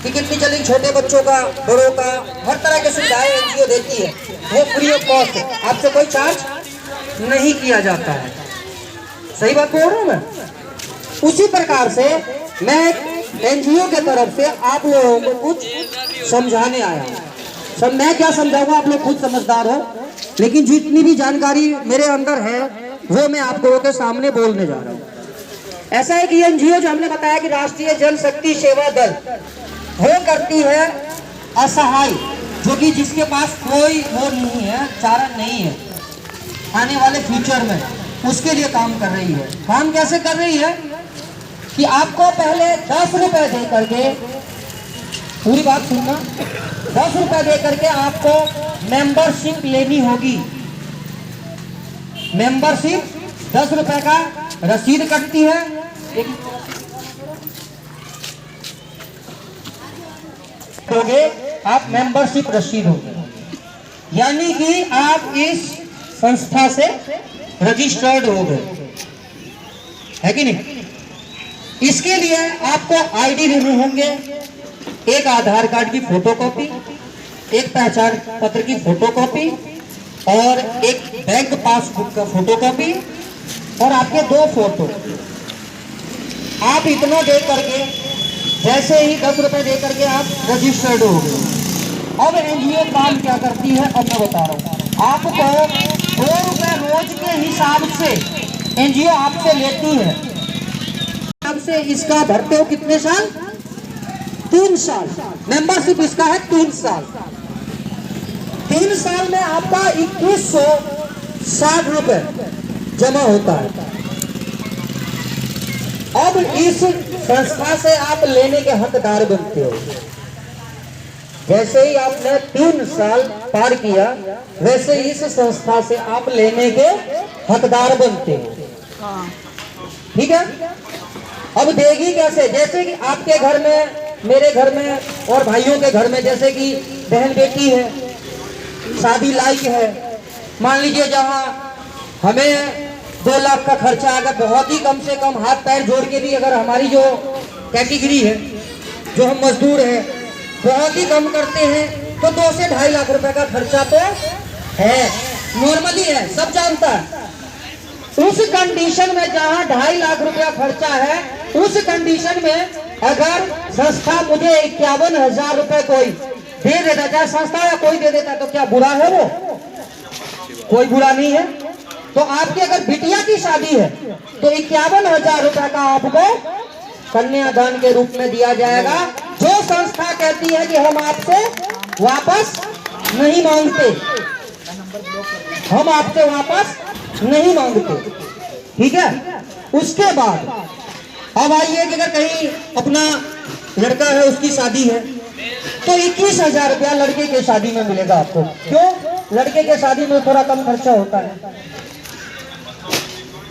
कि कितनी जल्दी छोटे बच्चों का, बड़ों का, हर तरह की सुविधाएं एनजीओ देती है, वो फ्री ऑफ कॉस्ट है, आपसे कोई चार्ज नहीं किया जाता है। सही बात बोल रहा हूँ मैं? उसी प्रकार से मैं एनजीओ के तरफ से आप लोगों को कुछ समझाने आया हूँ। सब मैं क्या समझाऊंगा, आप लोग खुद समझदार हो, लेकिन जितनी भी जानकारी मेरे अंदर है वो मैं आप लोगों के सामने बोलने जा रहा हूँ। ऐसा है कि ये एनजीओ जो हमने बताया कि राष्ट्रीय जल शक्ति सेवा दल, वो करती है असहाय, जो कि जिसके पास कोई वो नहीं है, चारा नहीं है, आने वाले फ्यूचर में उसके लिए काम कर रही है। काम कैसे कर रही है कि आपको पहले 10 रुपए दे करके, पूरी बात सुनना, 10 रुपए दे करके आपको मेंबरशिप लेनी होगी। मेंबरशिप 10 रुपए का रसीद कटती है, दोगे आप मेंबरशिप रसीद होगी, यानी कि आप इस संस्था से रजिस्टर्ड हो गए, है कि नहीं? इसके लिए आपको आईडी रिन्यू होंगे, एक आधार कार्ड की फोटोकॉपी, एक पहचान पत्र की फोटोकॉपी और एक बैंक पासबुक का फोटोकॉपी और आपके 2 फोटो। आप इतना दे करके, जैसे ही 10 रुपए दे करके आप रजिस्टर्ड हो गए। अब एनजीओ काम क्या करती है, अब मैं बता रहा हूँ आपको। 2 रुपए रोज के हिसाब से एनजीओ आपसे लेती है, आपसे इसका भरते हो कितने साल? 3 साल। मेंबरशिप इसका है 3 साल। 3 साल में आपका 2160 रुपए जमा होता है। अब इस संस्था से आप लेने के हकदार बनते हो। जैसे ही आपने 3 साल पार किया, वैसे इस संस्था से आप लेने के हकदार बनते हो। ठीक है? अब देगी कैसे? जैसे कि आपके घर में, मेरे घर में और भाइयों के घर में, जैसे कि बहन बेटी है, शादी लायक है, मान लीजिए जहां हमें 2 लाख का खर्चा अगर बहुत ही कम से कम हाथ पैर जोड़ के भी, अगर हमारी जो कैटेगरी है, जो हम मजदूर है, बहुत ही कम करते हैं, तो 2 से 2.5 लाख रुपए का खर्चा तो है, नॉर्मली है, सब जानता है। उस कंडीशन में जहां 2.5 लाख रुपया खर्चा है, उस कंडीशन में अगर संस्था मुझे 51,000 रुपए कोई दे देता, चाहे संस्था या कोई दे देता, तो क्या बुरा है? वो कोई बुरा नहीं है। तो आपकी अगर बिटिया की शादी है तो 51,000 रुपए का आपको कन्यादान के रूप में दिया जाएगा, जो संस्था कहती है कि हम आपसे वापस नहीं मांगते, हम आपसे वापस नहीं मांगते। ठीक है? उसके बाद अब आइए कि अगर कहीं अपना लड़का है, उसकी शादी है, तो 21,000 रुपया लड़के के शादी में मिलेगा आपको। क्यों? लड़के के शादी में थोड़ा कम खर्चा होता है,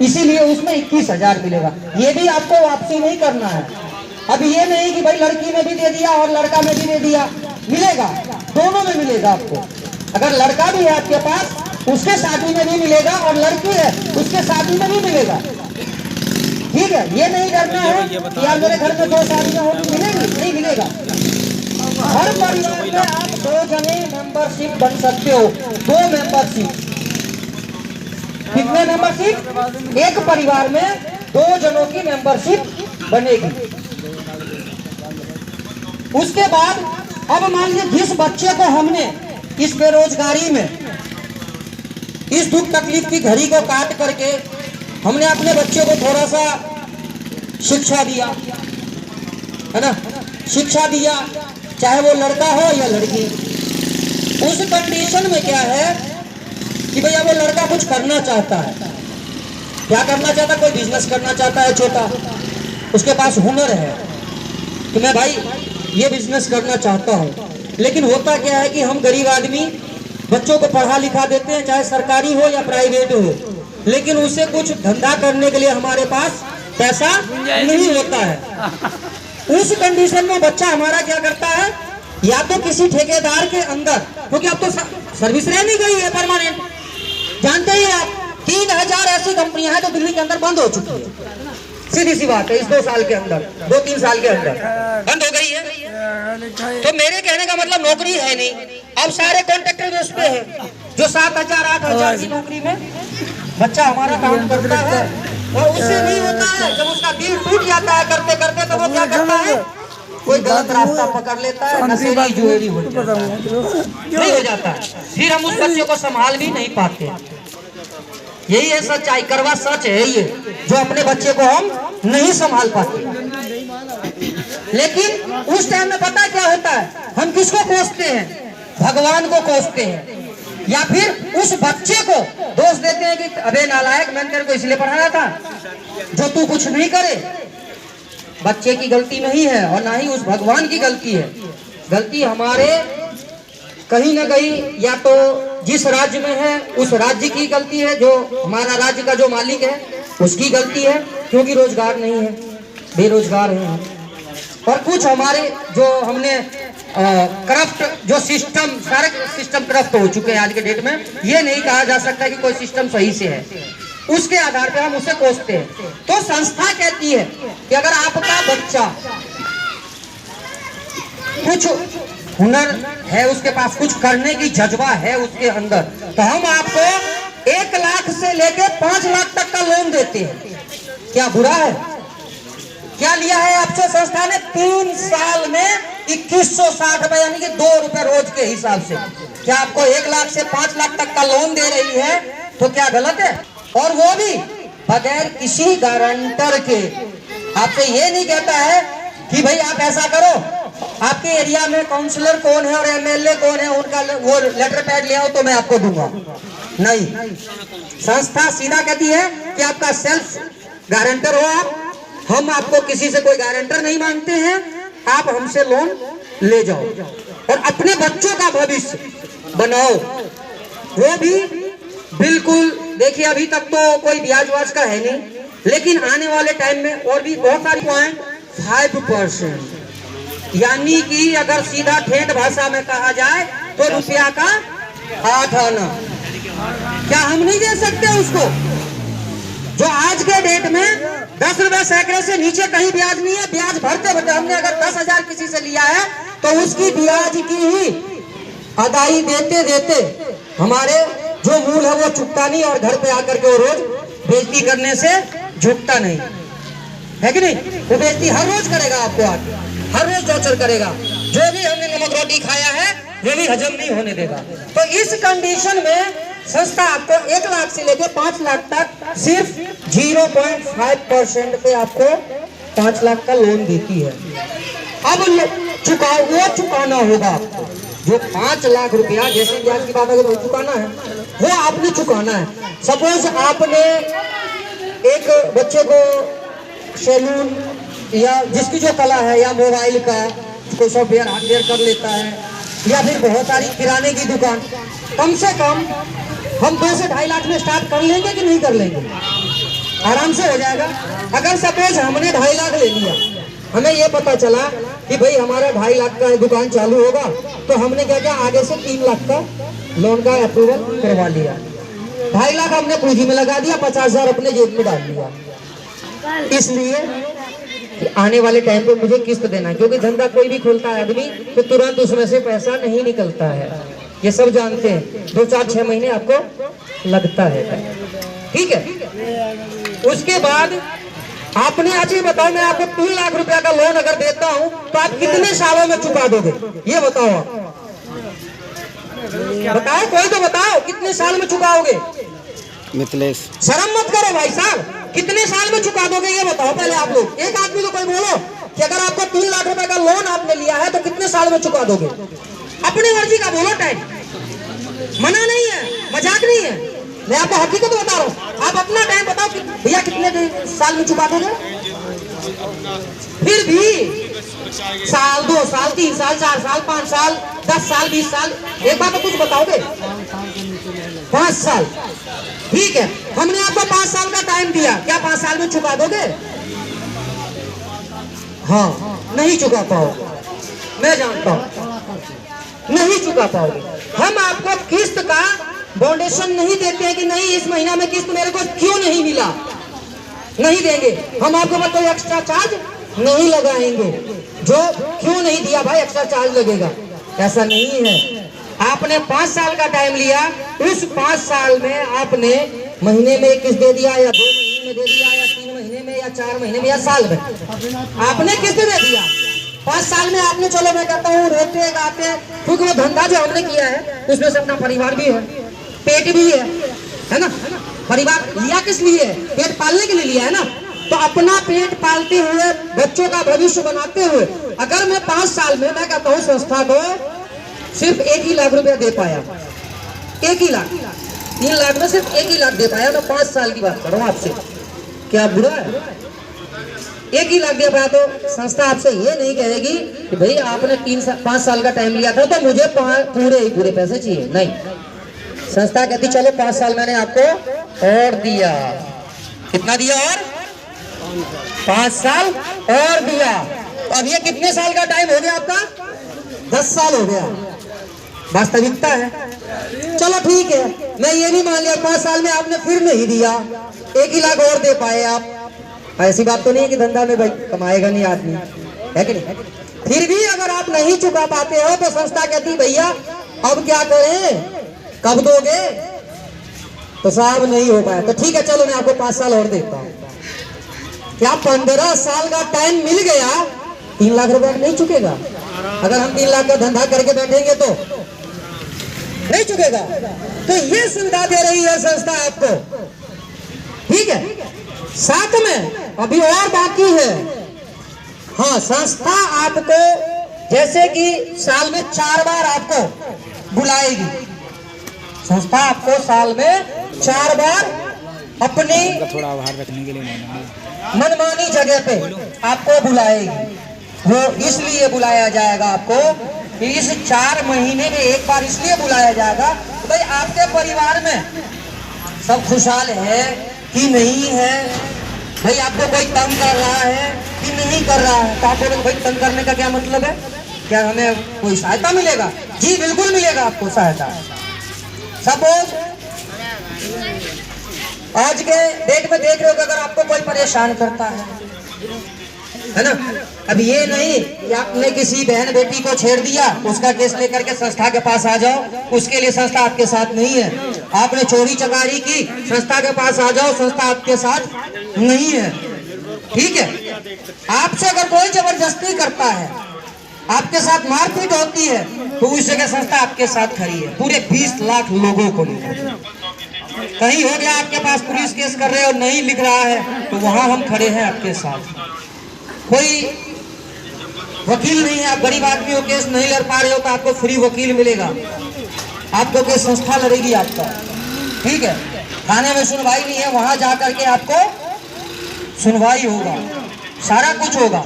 इसीलिए उसमें 21,000 मिलेगा। ये भी आपको वापसी नहीं करना है। अब ये नहीं कि भाई लड़की में भी दे दिया और लड़का में भी दे दिया, मिलेगा, दोनों में मिलेगा आपको। अगर लड़का भी है आपके पास, उसके शादी में भी मिलेगा, और लड़की है उसके शादी में भी मिलेगा। ठीक है? ये नहीं करना है कि यार मेरे घर में 2 शादियां होगी, मिलेगी, नहीं मिलेगा। हर परिवार में आप 2 जने मेंबरशिप बन सकते हो। 2 मेंबरशिप, कितने मेंबरशिप? एक परिवार में 2 जनों की मेंबरशिप बनेगी। उसके बाद अब मान लीजिए जिस बच्चे को हमने इस बेरोजगारी में, इस दुख तकलीफ की घड़ी को काट करके हमने अपने बच्चे को थोड़ा सा शिक्षा दिया, है ना, शिक्षा दिया, चाहे वो लड़का हो या लड़की। उस कंडीशन में क्या है कि भैया वो लड़का कुछ करना चाहता है, क्या करना चाहता है? कोई बिजनेस करना चाहता है छोटा, उसके पास हुनर है कि मैं भाई ये बिजनेस करना चाहता हूँ। लेकिन होता क्या है कि हम गरीब आदमी बच्चों को पढ़ा लिखा देते हैं, चाहे सरकारी हो या प्राइवेट हो, लेकिन उसे कुछ धंधा करने के लिए हमारे पास पैसा नहीं होता है। उस कंडीशन में बच्चा हमारा क्या करता है, या तो किसी ठेकेदार के अंदर, क्योंकि अब तो सर्विस रह नहीं गई है परमानेंट, जानते ही आप 3000 ऐसी कंपनियां हैं जो दिल्ली के अंदर बंद हो चुकी है। सीधी सी बात है, इस 2 साल के अंदर, 2-3 साल के अंदर बंद हो गई है। तो मेरे कहने का मतलब नौकरी है नहीं, अब सारे कॉन्ट्रैक्टर बेस पे है, जो 7,000-8,000 की नौकरी में बच्चा हमारा काम करता है और उससे नहीं होता है। जब उसका दिल टूट जाता है करते करते, तो वो क्या करता है, कोई गलत रास्ता पकड़ लेता है, नशेड़ी जुएरी हो जाता है, नहीं हो जाता, फिर हम उस बच्चे को संभाल भी नहीं पाते। यही है सच्चाई, करवा सच है ये, जो अपने बच्चे को हम नहीं संभाल पाते। लेकिन उस टाइम में पता क्या होता है, हम किसको कोसते हैं, भगवान को कोसते हैं, या फिर उस बच्चे को दोष देते हैं कि अबे नालायक, मैंने तेरे को इसलिए पढ़ाया था जो तू कुछ नहीं करे। बच्चे की गलती नहीं है और ना ही उस भगवान की गलती है, गलती हमारे कहीं ना कहीं या तो जिस राज्य में है उस राज्य की गलती है, जो हमारा राज्य का जो मालिक है उसकी गलती है, क्योंकि रोजगार नहीं है, बेरोजगार हैं। और कुछ हमारे जो हमने करप्ट जो सिस्टम, सारे सिस्टम करप्ट हो चुके हैं आज के डेट में, ये नहीं कहा जा सकता कि कोई सिस्टम सही से है, उसके आधार पे हम उसे कोसते हैं। तो संस्था कहती है कि अगर आपका बच्चा कुछ हुनर है, उसके पास कुछ करने की जज्बा है उसके अंदर, तो हम आपको 1 लाख से लेके 5 लाख तक का लोन देते हैं। क्या बुरा है? क्या लिया है आपसे संस्था ने? 3 साल में 2160 रुपए, यानी कि 2 रुपए रोज के हिसाब से। क्या आपको 1 लाख से 5 लाख तक का लोन दे रही है, तो क्या गलत है? और वो भी बगैर किसी गारंटर के। आपसे ये नहीं कहता है कि भाई आप ऐसा करो, आपके एरिया में काउंसलर कौन है और एमएलए कौन है, उनका वो लेटर पैड ले आओ तो मैं आपको दूंगा। नहीं, संस्था सीधा कहती है कि आपका सेल्फ गारंटर हो आप, हम आपको किसी से कोई गारंटर नहीं मांगते हैं, आप हमसे लोन ले जाओ और अपने बच्चों का भविष्य बनाओ। वो भी बिल्कुल, देखिए अभी तक तो कोई ब्याज वाज का है नहीं, लेकिन आने वाले टाइम में और भी बहुत सारी 0.5%, यानी कि अगर सीधा ठेठ भाषा में कहा जाए तो रुपया का 8 आना। क्या हम नहीं दे सकते उसको? जो आज के डेट में 10 रुपए सैकड़े से नीचे कहीं ब्याज नहीं है। ब्याज भरते भरते हमने अगर 10,000 किसी से लिया है तो उसकी ब्याज की ही अदाई देते देते हमारे जो मूल है वो चुकता नहीं, और घर पे आकर के वो रोज बेइज्जती करने से झुकता नहीं है कि नहीं? वो बेइज्जती हर रोज करेगा, आपको आके हर रोज टॉर्चर करेगा। जो भी हमने नमक रोटी खाया है वो भी हजम नहीं होने देगा। तो इस कंडीशन में संस्था आपको 1 लाख से लेकर 5 लाख तक सिर्फ 0.5% पे आपको 5 लाख का लोन देती है। अब वो चुकाना होगा आपको, जो 5 लाख रुपया, जैसे ब्याज की बात अगर वो चुकाना है, वो आपने चुकाना है। सपोज आपने एक बच्चे को सैलून या जिसकी जो कला है, या मोबाइल का कोई सॉफ्टवेयर हार्डवेयर कर लेता है, या फिर बहुत सारी किराने की दुकान, कम से कम हम 2 से 2.5 लाख में स्टार्ट कर लेंगे कि नहीं कर लेंगे? आराम से हो जाएगा। अगर सपोज हमने 2.5 लाख ले लिया, हमें ये पता चला कि भाई हमारा 2.5 लाख का दुकान चालू होगा, तो हमने क्या किया, आगे से 3 लाख का लोन का अप्रूवल करवा लिया। 2.5 लाख हमने पूंजी में लगा दिया, 50,000 अपने जेब में डाल दिया, इसलिए आने वाले टाइम पे मुझे किस्त देना है। क्योंकि धंधा कोई भी खोलता है आदमी तो तुरंत उसमें से पैसा नहीं निकलता है, ये सब जानते हैं। 2, 4, 6 महीने आपको लगता है, ठीक है। उसके बाद आपने आज ये बताओ, मैं आपको 3 लाख रुपया का लोन अगर देता हूं तो आप कितने सालों में चुका दोगे? ये बताओ आप, बताओ, कोई तो बताओ, कितने साल में चुकाओगे? मिथिलेश, शर्म मत करो भाई साहब, कितने साल में चुका दोगे ये बताओ पहले आप लोग। एक आदमी को कोई बोलो कि अगर आपको 3 लाख रुपए का लोन आपने लिया है तो कितने साल में चुका दोगे? अपनी मर्जी का बोलो टाइम, मना नहीं है, मजाक नहीं है, मैं आपको हकीकत बता रहा हूँ। आप अपना टाइम बताओ कि भैया कितने साल में चुका दोगे? फिर भी साल, 2 साल, 3 साल, 4 साल, 5 साल, 10 साल, 20 साल, एक बात तो कुछ बताओगे? 5 साल, ठीक है। हमने आपको 5 साल का टाइम दिया, क्या 5 साल में चुका दोगे? हाँ, नहीं चुका पाओगे, मैं जानता हूं, नहीं चुका पाओगे। हम आपको किस्त का फाउंडेशन नहीं देते हैं कि नहीं इस महीना में किस्त मेरे को क्यों नहीं मिला, नहीं देंगे, हम आपको मतलब कोई एक्स्ट्रा चार्ज नहीं लगाएंगे। जो क्यों नहीं दिया भाई, एक्स्ट्रा चार्ज लगेगा, ऐसा नहीं है। आपने 5 साल का टाइम लिया, उस 5 साल में आपने महीने में किस्त दे दिया, या 2 महीने में दे दिया, या 3 महीने में, या 4 महीने में, या साल में, आपने किस्त दे दिया। 5 साल में आपने, चलो मैं कहता हूँ रोते गाते, क्योंकि वो धंधा जो हमने किया है उसमें से अपना परिवार भी है, पेट भी है ना। परिवार लिया किस लिए? पेट पालने के लिए लिया है ना। तो अपना पेट पालते हुए, बच्चों का भविष्य बनाते हुए, अगर मैं 5 साल में, मैं कहता हूँ संस्था को सिर्फ 1 ही लाख रुपया दे पाया, 1 ही लाख, 3 लाख में सिर्फ 1 ही लाख दे पाया, मैं 5 साल की बात कर रहा हूँ आपसे, क्या बुरा है? 1 ही लाख दे पाया तो संस्था आपसे ये नहीं कहेगी कि भाई आपने 5 साल का टाइम लिया था तो मुझे पूरे पैसे चाहिए, नहीं। संस्था कहती चलो 5 साल मैंने आपको और दिया, कितना दिया? और 5 साल और दिया। तो अब ये कितने साल का टाइम हो गया आपका? 10 साल हो गया। वास्तविकता है। चलो ठीक है, मैं ये भी मान लिया 5 साल में आपने फिर नहीं दिया, 1 ही लाख और दे पाए आप। ऐसी बात तो नहीं है कि धंधा में भाई कमाएगा नहीं आदमी, है कि नहीं? फिर भी अगर आप नहीं चुका पाते हो तो संस्था कहती भैया अब क्या करें, कब दोगे? तो साहब नहीं हो पाया तो ठीक है, चलो मैं आपको 5 साल और देता हूँ। क्या 15 साल का टाइम मिल गया, 3 लाख रुपए नहीं चुकेगा? अगर हम 3 लाख का धंधा करके बैठेंगे तो नहीं चुकेगा। तो ये सुविधा दे रही है संस्था आपको, ठीक है। साथ में अभी और बाकी है, हाँ, संस्था आपको जैसे कि साल में 4 बार आपको बुलाएगी। संस्था आपको साल में 4 बार अपनी थोड़ा बाहर रखने के लिए मनमानी जगह पे आपको बुलाएगी। वो इसलिए बुलाया जाएगा आपको कि इस 4 महीने में एक बार इसलिए बुलाया जाएगा तो भाई आपके परिवार में सब खुशहाल है कि नहीं है, भाई आपको कोई तंग कर रहा है कि नहीं कर रहा है। तो आप बोलोगे भाई तंग करने का क्या मतलब है, क्या हमें कोई सहायता मिलेगा? जी बिल्कुल मिलेगा आपको सहायता। सपोज आज के डेट में देख रहे हो कि अगर आपको कोई परेशान करता है ना, अब ये नहीं कि आपने किसी बहन बेटी को छेड़ दिया, उसका केस लेकर के संस्था के पास आ जाओ, उसके लिए संस्था आपके साथ नहीं है। आपने चोरी चकारी की, संस्था के पास आ जाओ, संस्था आपके साथ नहीं है, ठीक है। आपसे अगर कोई जबरदस्ती करता है, आपके साथ मारपीट होती है, तो उस जगह संस्था आपके साथ खड़ी है, पूरे 20 लाख लोगों को लेकर। कहीं हो गया आपके पास पुलिस केस कर रहे हो, नहीं लिख रहा है, तो वहां हम खड़े हैं आपके साथ। कोई वकील नहीं है, आप गरीब आदमी हो, केस नहीं लड़ पा रहे हो, तो आपको फ्री वकील मिलेगा, आपको केस संस्था लड़ेगी आपका, ठीक है। थाने में सुनवाई नहीं है, वहां जाकर के आपको सुनवाई होगा, सारा कुछ होगा।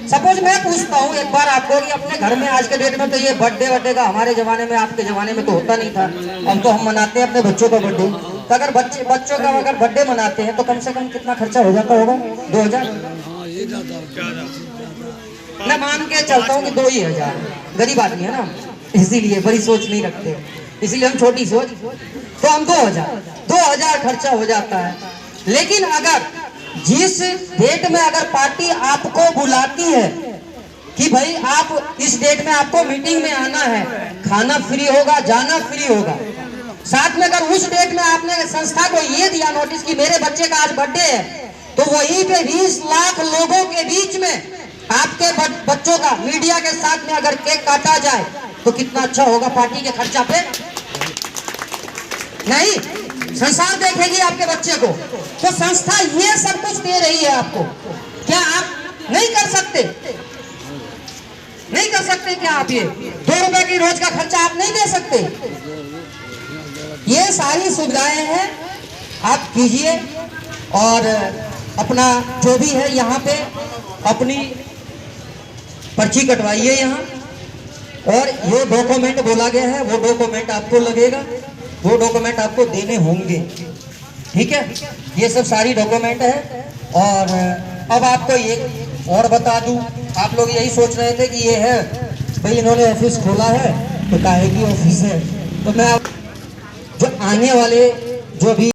सपोज मैं पूछता हूँ एक बार आपको कि अपने घर में आज के डेट में तो ये बर्थडे का हमारे जमाने में, आपके जमाने में तो होता नहीं था, अब तो हम मनाते हैं अपने बच्चों का बर्थडे। तो अगर बच्चों का अगर बर्थडे मनाते हैं तो कम से कम कितना खर्चा हो जाता होगा? 2000। मैं मान के चलता हूँ कि 2 ही हजार। गरीब आदमी है ना, इसीलिए बड़ी सोच नहीं रखते, इसीलिए हम छोटी सोच, तो हम 2000 खर्चा हो जाता है। लेकिन अगर जिस डेट में अगर पार्टी आपको बुलाती है कि भाई आप इस डेट में आपको मीटिंग में आना है, खाना फ्री होगा, जाना फ्री होगा, साथ में अगर उस डेट में आपने संस्था को ये दिया नोटिस कि मेरे बच्चे का आज बर्थडे है, तो वहीं पे 20 लाख लोगों के बीच में आपके बच्चों का मीडिया के साथ में अगर केक काटा जाए तो कितना अच्छा होगा पार्टी के खर्चा पे। नहीं, संसार देखेगी आपके बच्चे को, तो संस्था ये सब कुछ दे रही है आपको। क्या आप नहीं कर सकते? नहीं कर सकते क्या आप? ये 2 रुपए की रोज का खर्चा आप नहीं दे सकते? ये सारी सुविधाएं हैं, आप कीजिए और अपना जो भी है यहाँ पे अपनी पर्ची कटवाइए यहाँ, और ये डॉक्यूमेंट बोला गया है वो डॉक्यूमेंट आपको लगेगा, वो डॉक्यूमेंट आपको देने होंगे, ठीक है। ये सब सारी डॉक्यूमेंट है। और अब आपको एक और बता दूं, आप लोग यही सोच रहे थे कि ये है भाई इन्होंने ऑफिस खोला है तो काहे की ऑफिस है, तो मैं जो आने वाले जो भी